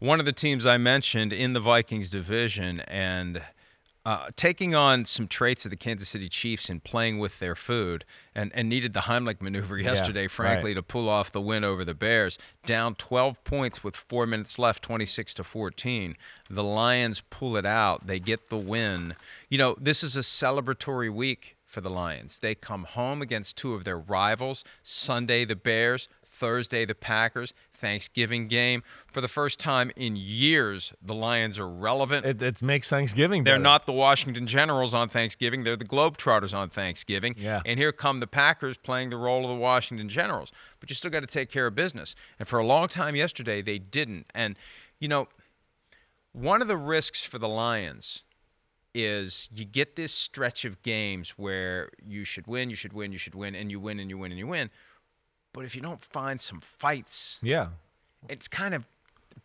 one of the teams I mentioned in the Vikings division, and taking on some traits of the Kansas City Chiefs and playing with their food, and needed the Heimlich maneuver yesterday, frankly, to pull off the win over the Bears. Down 12 points with 4 minutes left, 26-14. The Lions pull it out. They get the win. You know, this is a celebratory week for the Lions. They come home against two of their rivals, Sunday the Bears, Thursday the Packers. Thanksgiving game. For the first time in years, the Lions are relevant. It makes Thanksgiving They're better. not the Washington Generals on Thanksgiving. They're the Globetrotters on Thanksgiving. Yeah. And here come the Packers playing the role of the Washington Generals. But you still got to take care of business. And for a long time yesterday, they didn't. And, you know, one of the risks for the Lions is you get this stretch of games where you should win, and you win. But if you don't find some fights, it's kind of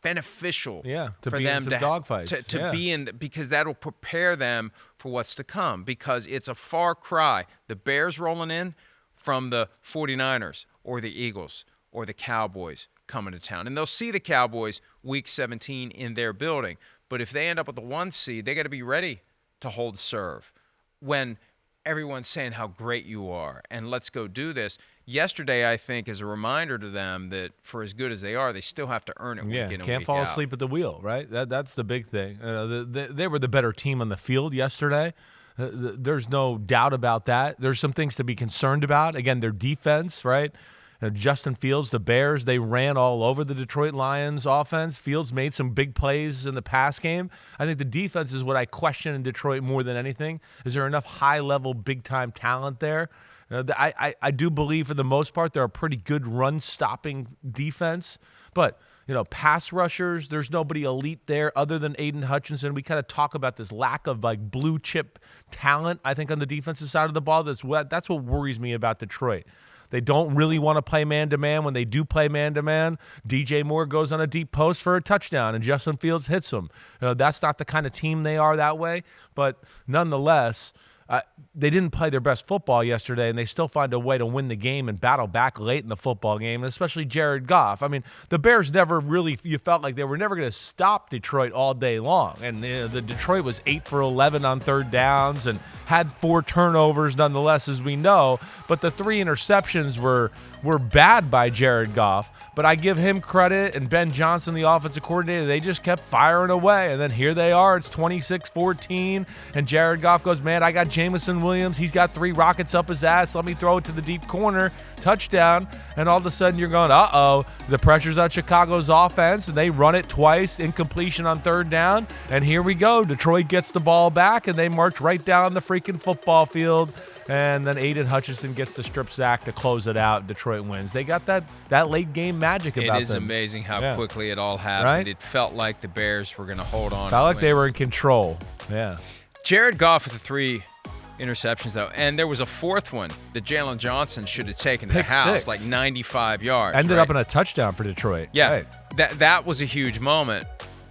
beneficial to for be them in some dogfights. to be in, because that'll prepare them for what's to come, because it's a far cry. The Bears rolling in from the 49ers or the Eagles or the Cowboys coming to town. And they'll see the Cowboys week 17 in their building. But if they end up with the 1 seed, they got to be ready to hold serve when everyone's saying how great you are and let's go do this. Yesterday, I think, is a reminder to them that for as good as they are, they still have to earn it week in and week out. Can't fall asleep at the wheel, right? That's the big thing. They were the better team on the field yesterday. There's no doubt about that. There's some things to be concerned about. Again, their defense, right? Justin Fields, the Bears, they ran all over the Detroit Lions offense. Fields made some big plays in the pass game. I think the defense is what I question in Detroit more than anything. Is there enough high-level, big-time talent there? I do believe for the most part they're a pretty good run-stopping defense. But, you know, pass rushers, there's nobody elite there other than Aiden Hutchinson. We kind of talk about this lack of, like, blue-chip talent, I think, on the defensive side of the ball. That's what worries me about Detroit. They don't really want to play man-to-man. When they do play man-to-man, DJ Moore goes on a deep post for a touchdown, and Justin Fields hits him. You know, that's not the kind of team they are that way. But nonetheless, they didn't play their best football yesterday, and they still find a way to win the game and battle back late in the football game, and especially Jared Goff. I mean, the Bears never really – you felt like they were never going to stop Detroit all day long. And the Detroit was 8 for 11 on third downs and had 4 turnovers nonetheless, as we know. But the 3 interceptions were bad by Jared Goff. But I give him credit, and Ben Johnson, the offensive coordinator, they just kept firing away. And then here they are. It's 26-14, and Jared Goff goes, man, I got Jamison Williams. He's got 3 rockets up his ass. Let me throw it to the deep corner. Touchdown. And all of a sudden you're going, uh-oh, the pressure's on Chicago's offense, and they run it twice, incompletion on third down. And here we go. Detroit gets the ball back, and they march right down the freaking football field. And then Aiden Hutchinson gets the strip sack to close it out. Detroit wins. They got that late game magic about them. It is amazing how quickly it all happened. Right? It felt like the Bears were going to hold on. Felt like they were in control. Yeah. Jared Goff with the 3 interceptions, though. And there was a 4th one that Jalen Johnson should have taken to the house, like 95 yards. Ended up in a touchdown for Detroit. Yeah. Right. That was a huge moment.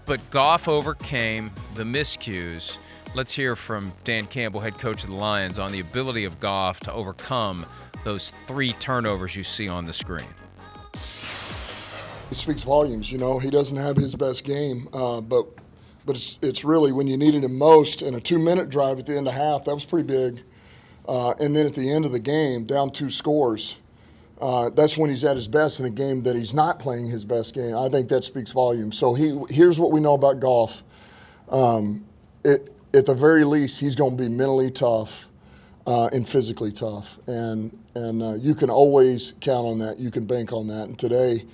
But Goff overcame the miscues. Let's hear from Dan Campbell, head coach of the Lions, on the ability of Goff to overcome those 3 turnovers you see on the screen. It speaks volumes. You know, he doesn't have his best game, but it's really when you needed him most in a 2-minute drive at the end of half. That was pretty big. And then at the end of the game, down 2 scores, that's when he's at his best in a game that he's not playing his best game. I think that speaks volumes. So here's what we know about Goff. At the very least, he's going to be mentally tough and physically tough, and you can always count on that. You can bank on that. And today,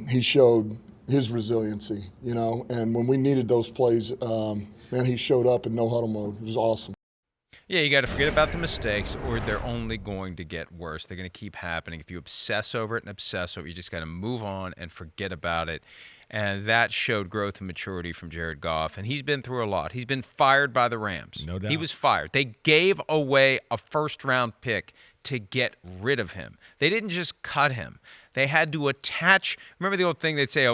he showed his resiliency, you know. And when we needed those plays, man, he showed up in no huddle mode. It was awesome. Yeah, you got to forget about the mistakes, or they're only going to get worse. They're going to keep happening. If you obsess over it, you just got to move on and forget about it. And that showed growth and maturity from Jared Goff. And he's been through a lot. He's been fired by the Rams. No doubt. He was fired. They gave away a first-round pick to get rid of him. They didn't just cut him. They had to attach. Remember the old thing they'd say,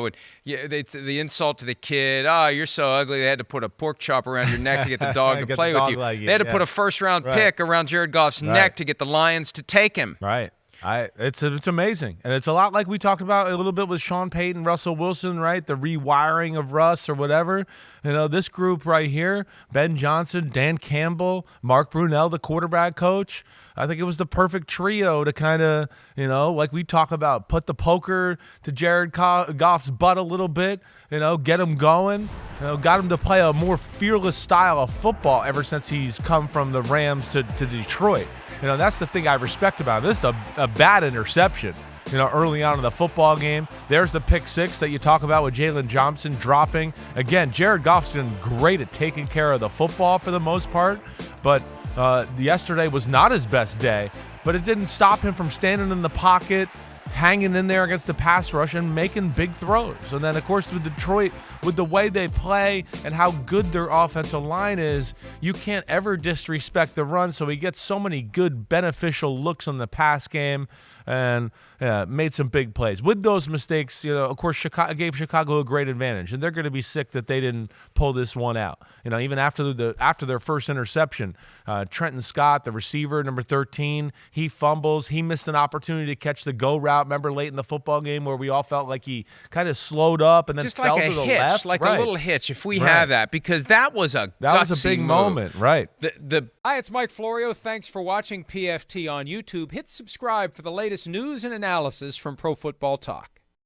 the insult to the kid, you're so ugly. They had to put a pork chop around your neck to get the dog to play with you. They had to put a first-round pick around Jared Goff's neck to get the Lions to take him. Right. It's amazing, and it's a lot like we talked about a little bit with Sean Payton, Russell Wilson, right? The rewiring of Russ or whatever. This group right here: Ben Johnson, Dan Campbell, Mark Brunell, the quarterback coach. I think it was the perfect trio to kind of, like we talk about, put the poker to Jared Goff's butt a little bit, get him going, got him to play a more fearless style of football ever since he's come from the Rams to Detroit. That's the thing I respect about it. This is a bad interception, early on in the football game. There's the pick six that you talk about with Jalen Johnson dropping. Again, Jared Goff's been great at taking care of the football for the most part, but yesterday was not his best day, but it didn't stop him from standing in the pocket, hanging in there against the pass rush and making big throws. And then, of course, with Detroit, with the way they play and how good their offensive line is, you can't ever disrespect the run. So he gets so many good, beneficial looks on the pass game and made some big plays. With those mistakes, of course, gave Chicago a great advantage, and they're going to be sick that they didn't pull this one out. Even after their first interception, Trenton Scott, the receiver, number 13, he fumbles. He missed an opportunity to catch the go route. Remember late in the football game where we all felt like he kind of slowed up and then just fell like to the hitch, left? like Right. a little hitch, if we have that, because that was a big move. moment, right? Hi, it's Mike Florio. Thanks for watching PFT on YouTube. Hit subscribe for the latest news and analysis from Pro Football Talk.